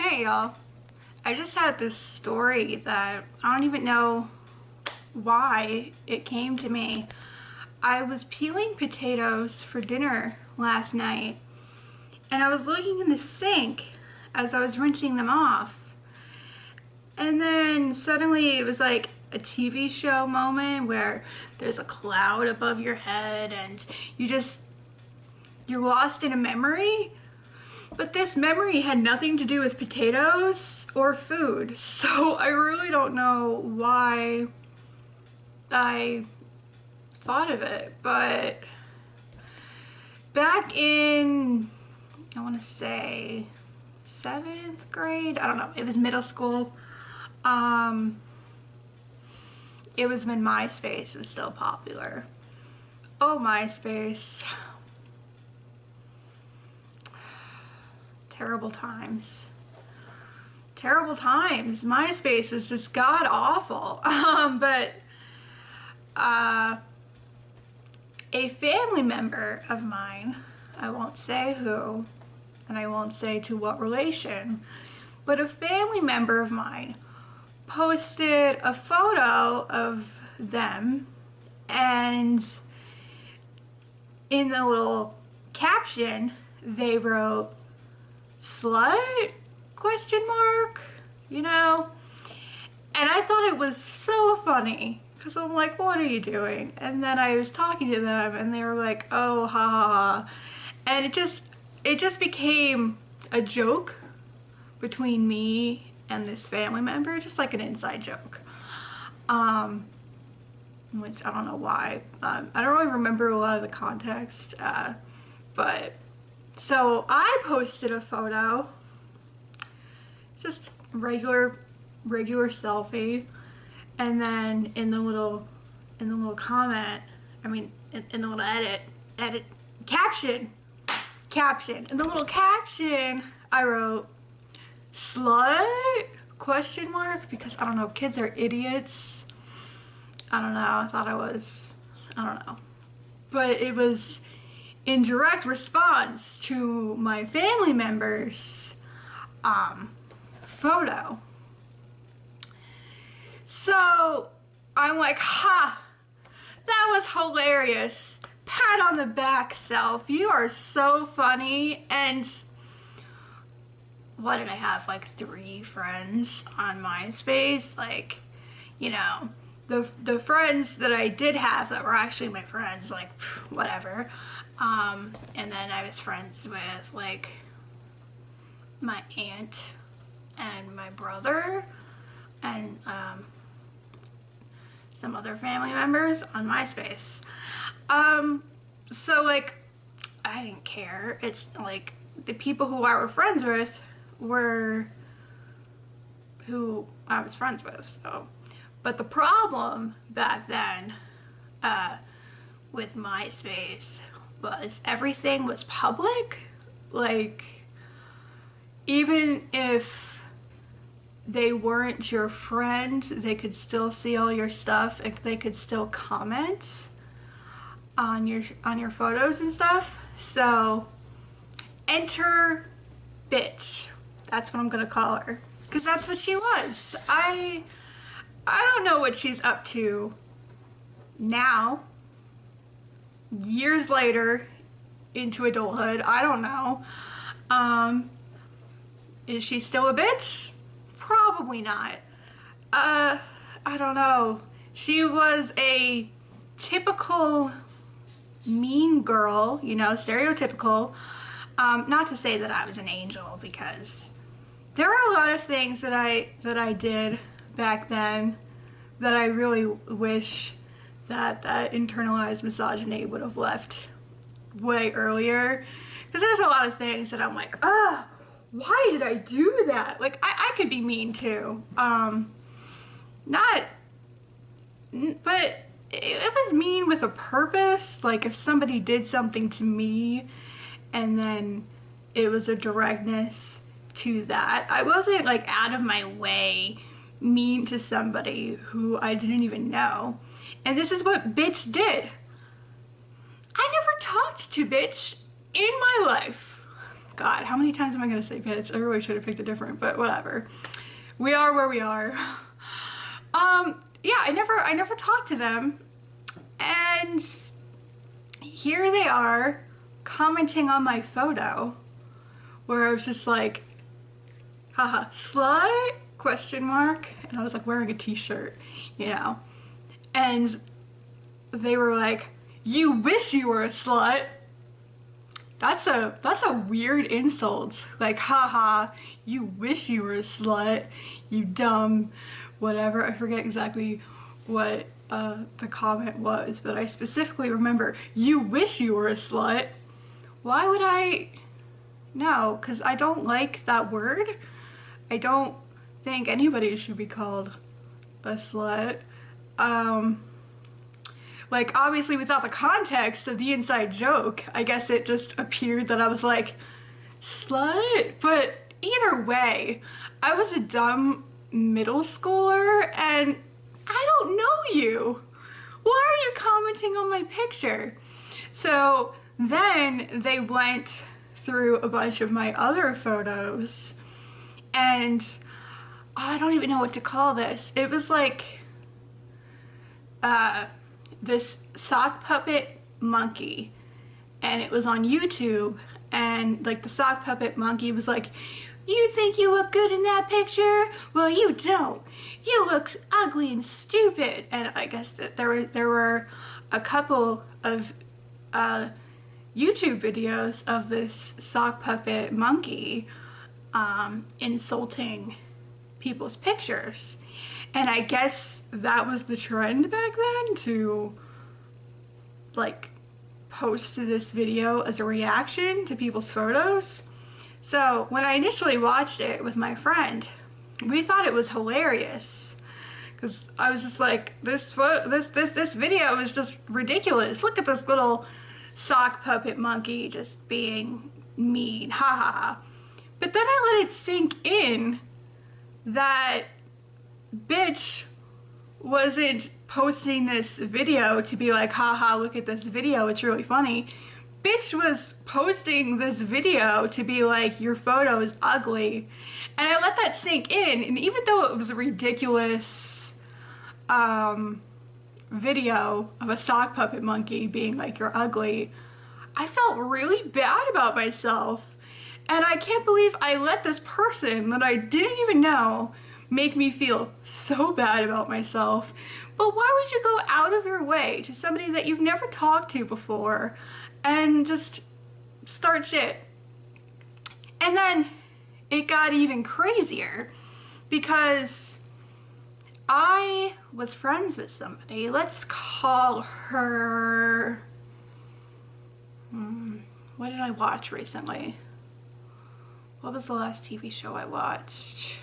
Hey y'all, I just had this story that I don't even know why it came to me. I was peeling potatoes for dinner last night and I was looking in the sink as I was rinsing them off, and then suddenly it was like a TV show moment where there's a cloud above your head and you're lost in a memory. But this memory had nothing to do with potatoes or food, so I really don't know why I thought of it. But back in, I want to say 7th grade, I don't know, it was middle school. It was when MySpace was still popular. Oh, MySpace. Terrible times. Terrible times. MySpace was just god awful. But a family member of mine, I won't say who, and I won't say to what relation, but a family member of mine posted a photo of them, and in the little caption they wrote slut question mark, you know. And I thought it was so funny because I'm like, what are you doing? And then I was talking to them and they were like, oh, ha ha ha. And it just became a joke between me and this family member, just like an inside joke, which I don't know why. I don't really remember a lot of the context, but so I posted a photo, just regular selfie, and then in the little comment, I mean in the little edit caption, in the little caption I wrote slut question mark, because I don't know, kids are idiots. I don't know, I thought I don't know, but it was in direct response to my family member's photo. So I'm like, ha, that was hilarious. Pat on the back, self. You are so funny. And what did I have? Like 3 friends on MySpace? Like, you know, the friends that I did have that were actually my friends, like, whatever. And then I was friends with like my aunt and my brother and some other family members on MySpace. So like I didn't care. It's like the people who I were friends with were who I was friends with. So, but the problem back then with MySpace was everything was public. Like, even if they weren't your friend, they could still see all your stuff and they could still comment on your photos and stuff. So enter bitch. That's what I'm gonna call her, because that's what she was. I don't know what she's up to now, years later into adulthood. I don't know. Is she still a bitch? Probably not. I don't know. She was a typical mean girl, you know, stereotypical. Not to say that I was an angel, because there are a lot of things that I did back then that I really wish that internalized misogyny would have left way earlier. Because there's a lot of things that I'm like, why did I do that? Like, I could be mean too. But it was mean with a purpose. Like, if somebody did something to me and then it was a directness to that, I wasn't like out of my way mean to somebody who I didn't even know. And this is what bitch did. I never talked to bitch in my life. God, how many times am I gonna say bitch? I really should have picked a different, but whatever. We are where we are. Yeah, I never talked to them, and here they are commenting on my photo, where I was just like, haha, slut? Question mark. And I was like wearing a t-shirt, you know, and they were like, you wish you were a slut. That's a weird insult. Like, haha, you wish you were a slut, you dumb whatever. I forget exactly what the comment was, but I specifically remember, you wish you were a slut. Why would I? No, because I don't like that word. I don't think anybody should be called a slut. Like, obviously without the context of the inside joke, I guess it just appeared that I was like, slut? But either way, I was a dumb middle schooler and I don't know you. Why are you commenting on my picture? So then they went through a bunch of my other photos, and I don't even know what to call this. It was like this sock puppet monkey, and it was on YouTube, and like the sock puppet monkey was like, you think you look good in that picture? Well, you don't. You look ugly and stupid. And I guess that there were a couple of YouTube videos of this sock puppet monkey insulting people's pictures. And I guess that was the trend back then, to like post this video as a reaction to people's photos. So when I initially watched it with my friend, we thought it was hilarious, because I was just like, this video is just ridiculous. Look at this little sock puppet monkey just being mean, ha ha ha. But then I let it sink in that bitch wasn't posting this video to be like, haha, look at this video, it's really funny. Bitch was posting this video to be like, your photo is ugly. And I let that sink in, and even though it was a ridiculous video of a sock puppet monkey being like, you're ugly, I felt really bad about myself. And I can't believe I let this person that I didn't even know make me feel so bad about myself. But why would you go out of your way to somebody that you've never talked to before and just start shit? And then it got even crazier, because I was friends with somebody. Let's call her, what did I watch recently? What was the last TV show I watched?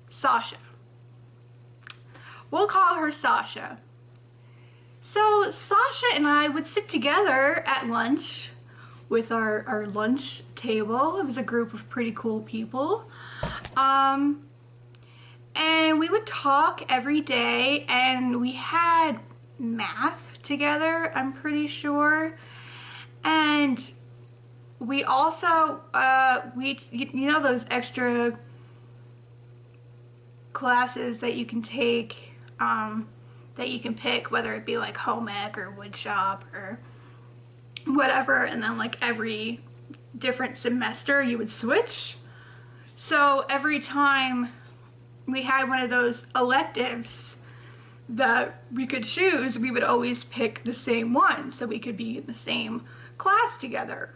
Sasha. We'll call her Sasha. So Sasha and I would sit together at lunch with our lunch table. It was a group of pretty cool people. And we would talk every day, and we had math together, I'm pretty sure. And we also, you know those extra classes that you can take, that you can pick, whether it be like home ec or wood shop or whatever, and then like every different semester you would switch. So every time we had one of those electives that we could choose, we would always pick the same one so we could be in the same class together.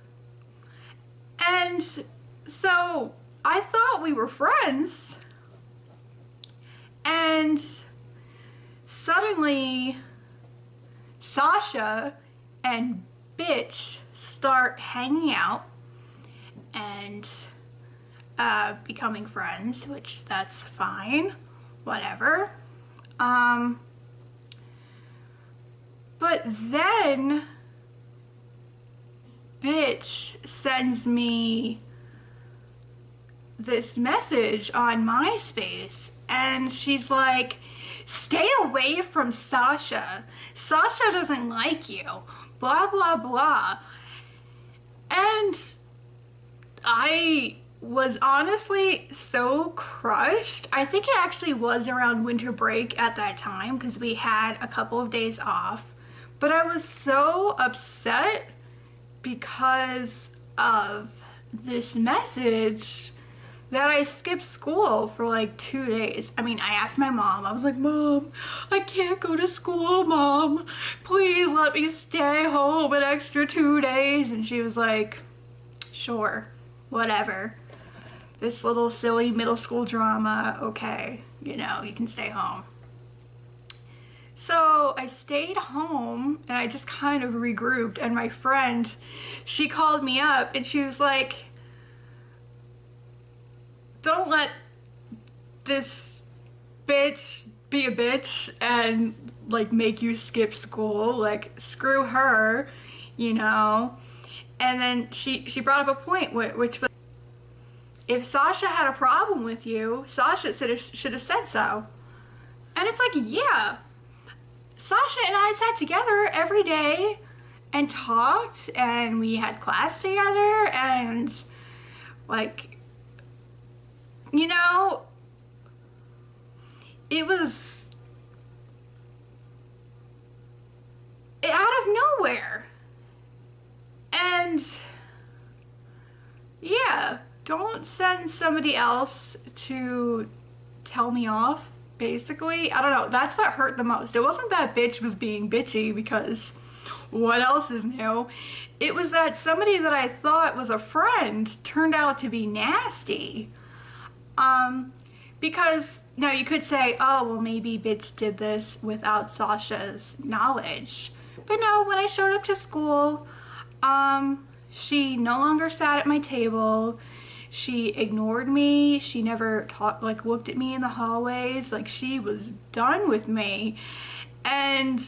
And so I thought we were friends, and suddenly Sasha and bitch start hanging out and becoming friends, which that's fine, whatever. But then bitch sends me this message on MySpace, and she's like, stay away from Sasha. Sasha doesn't like you, blah, blah, blah. I was honestly so crushed. I think it actually was around winter break at that time because we had a couple of days off. But I was so upset because of this message that I skipped school for like 2 days. I mean, I asked my mom. I was like, Mom, I can't go to school, Mom. Please let me stay home an extra 2 days. And she was like, sure, whatever. This little silly middle school drama, okay, you know, you can stay home. So I stayed home and I just kind of regrouped, and my friend, she called me up and she was like, don't let this bitch be a bitch and like make you skip school, like screw her, you know. And then she brought up a point which was, if Sasha had a problem with you, Sasha should have said so. And it's like, yeah, Sasha and I sat together every day and talked, and we had class together, and like, you know, it was out of nowhere. And yeah, don't send somebody else to tell me off, basically. I don't know, that's what hurt the most. It wasn't that bitch was being bitchy, because what else is new? It was that somebody that I thought was a friend turned out to be nasty. Because now you could say, oh, well, maybe bitch did this without Sasha's knowledge. But no, when I showed up to school, she no longer sat at my table. She ignored me. She never looked at me in the hallways. Like, she was done with me. And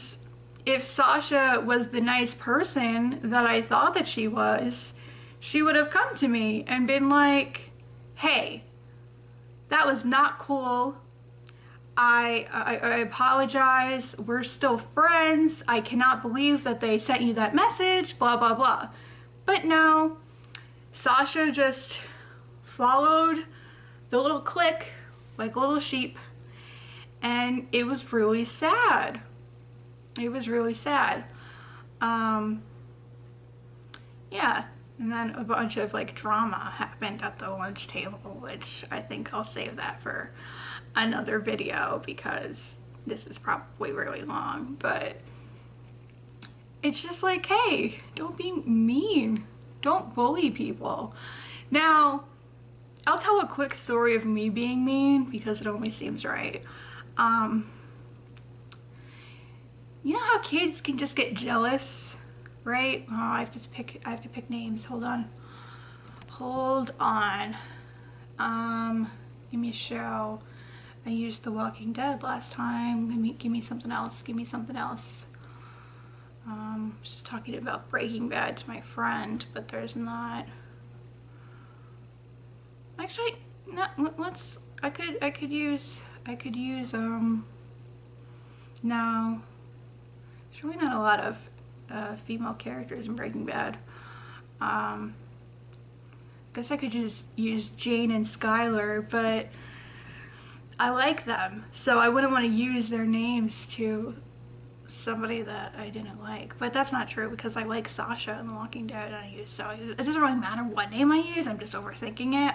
if Sasha was the nice person that I thought that she was, she would have come to me and been like, hey, that was not cool. I apologize. We're still friends. I cannot believe that they sent you that message, blah, blah, blah. But no, Sasha just followed the little clique like a little sheep, and it was really sad. It was really sad. Yeah. And then a bunch of like drama happened at the lunch table, which I think I'll save that for another video because this is probably really long. But it's just like, hey, don't be mean. Don't bully people. Now, I'll tell a quick story of me being mean because it only seems right. You know how kids can just get jealous? Right? Oh, I have to pick names. Hold on. Give me a show. I used The Walking Dead last time. Give me something else. Give me something else. Just talking about Breaking Bad to my friend, but there's not. Actually, no, I could use, no. There's really not a lot of female characters in Breaking Bad. Guess I could just use Jane and Skylar, but I like them, so I wouldn't want to use their names to somebody that I didn't like. But that's not true because I like Sasha in The Walking Dead, and so it doesn't really matter what name I use. I'm just overthinking it.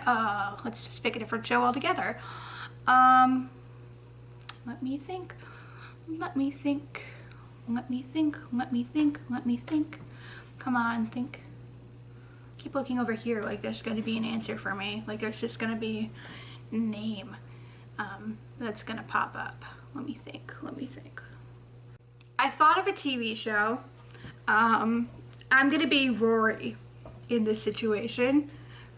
Let's just pick a different show altogether. Let me think. Come on, think. Keep looking over here like there's gonna be an answer for me. Like there's just gonna be a name that's gonna pop up. Let me think. I thought of a TV show. I'm gonna be Rory in this situation.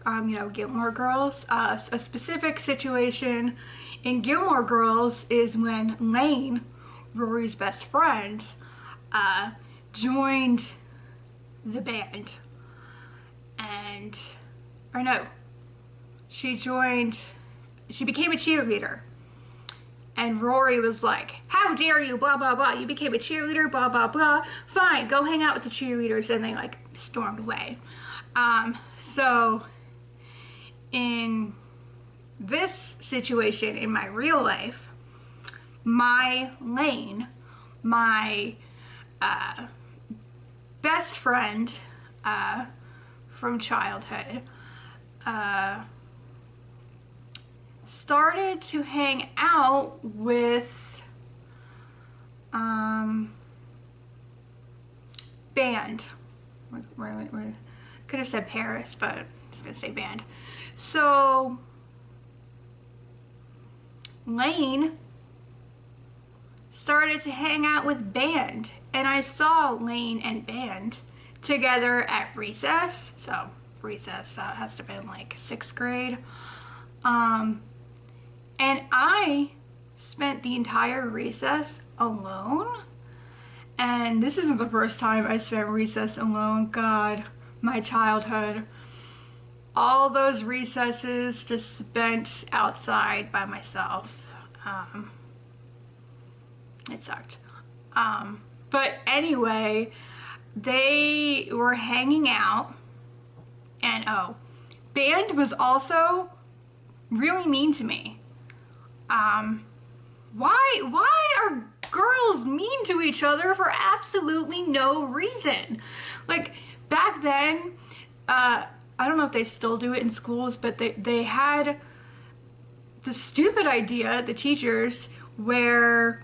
You know, Gilmore Girls. A specific situation in Gilmore Girls is when Lane, Rory's best friend, joined the band, she became a cheerleader, and Rory was like, how dare you, blah blah blah, you became a cheerleader, blah blah blah, fine, go hang out with the cheerleaders, and they like stormed away. So in this situation in my real life, my Lane, my best friend from childhood, started to hang out with band. We could have said Paris, but I'm just gonna say band. So Lane started to hang out with band, and I saw Lane and band together at recess. So recess, that has to have been like 6th grade. And I spent the entire recess alone. And this isn't the first time I spent recess alone. God, my childhood. All those recesses just spent outside by myself. It sucked. But anyway, they were hanging out, and band was also really mean to me. Why are girls mean to each other for absolutely no reason? Like, back then, I don't know if they still do it in schools, but they had the stupid idea, the teachers, where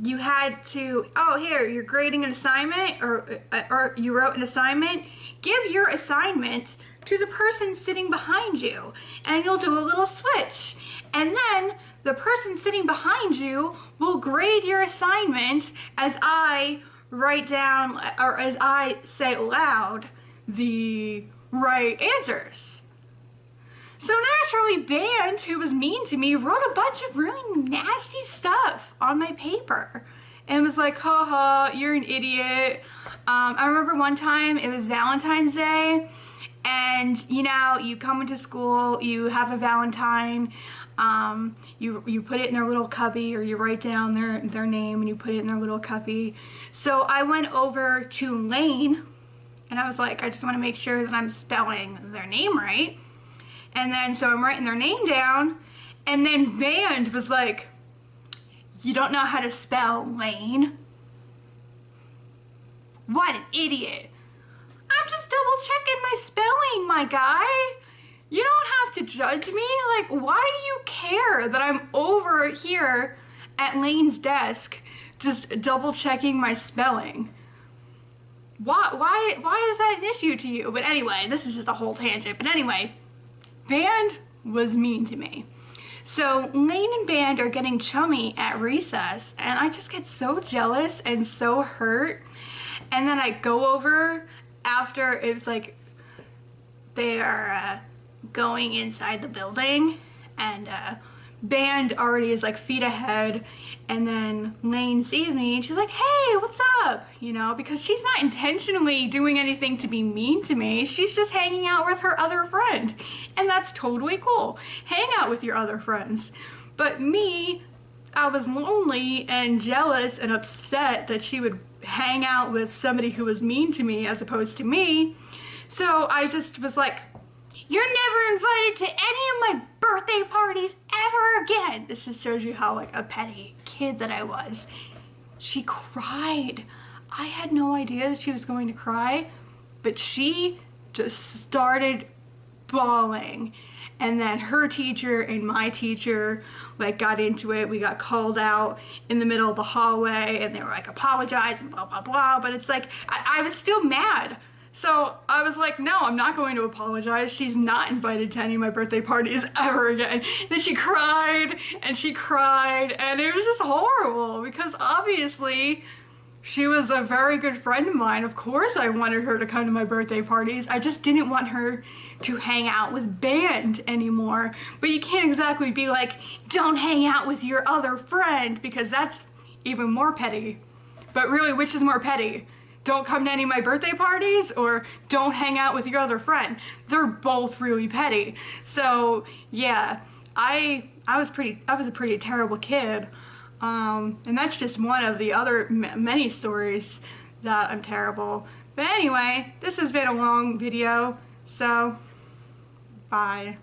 you had to, oh, here, you're grading an assignment, or you wrote an assignment, give your assignment to the person sitting behind you, and you'll do a little switch. And then the person sitting behind you will grade your assignment as I write down, or as I say aloud, the right answers. So naturally, band, who was mean to me, wrote a bunch of really nasty stuff on my paper and was like, haha, you're an idiot. I remember one time, it was Valentine's Day, and you know, you come into school, you have a Valentine, you put it in their little cubby, or you write down their name and you put it in their little cubby. So I went over to Lane, and I was like, I just want to make sure that I'm spelling their name right. And then, so I'm writing their name down, and then band was like, you don't know how to spell Lane? What an idiot. I'm just double checking my spelling, my guy. You don't have to judge me. Like, why do you care that I'm over here at Lane's desk just double checking my spelling? Why is that an issue to you? But anyway, this is just a whole tangent. But anyway, band was mean to me. So Lane and band are getting chummy at recess, and I just get so jealous and so hurt. And then I go over after, it was like they are going inside the building, and band already is like feet ahead, and then Lane sees me and she's like, hey, what's up? You know, because she's not intentionally doing anything to be mean to me. She's just hanging out with her other friend, and that's totally cool. Hang out with your other friends. But me, I was lonely and jealous and upset that she would hang out with somebody who was mean to me as opposed to me. So I just was like, you're never invited to any of my birthday parties ever again. This just shows you how like a petty kid that I was. She cried. I had no idea that she was going to cry, but she just started bawling. And then her teacher and my teacher like got into it. We got called out in the middle of the hallway, and they were like, apologize and blah, blah, blah. But it's like, I was still mad. So I was like, no, I'm not going to apologize. She's not invited to any of my birthday parties ever again. Then she cried and she cried, and it was just horrible because obviously she was a very good friend of mine. Of course I wanted her to come to my birthday parties. I just didn't want her to hang out with band anymore. But you can't exactly be like, don't hang out with your other friend, because that's even more petty. But really, which is more petty? Don't come to any of my birthday parties, or don't hang out with your other friend? They're both really petty. So yeah, I was a pretty terrible kid. And that's just one of the other many stories that I'm terrible. But anyway, this has been a long video, so bye.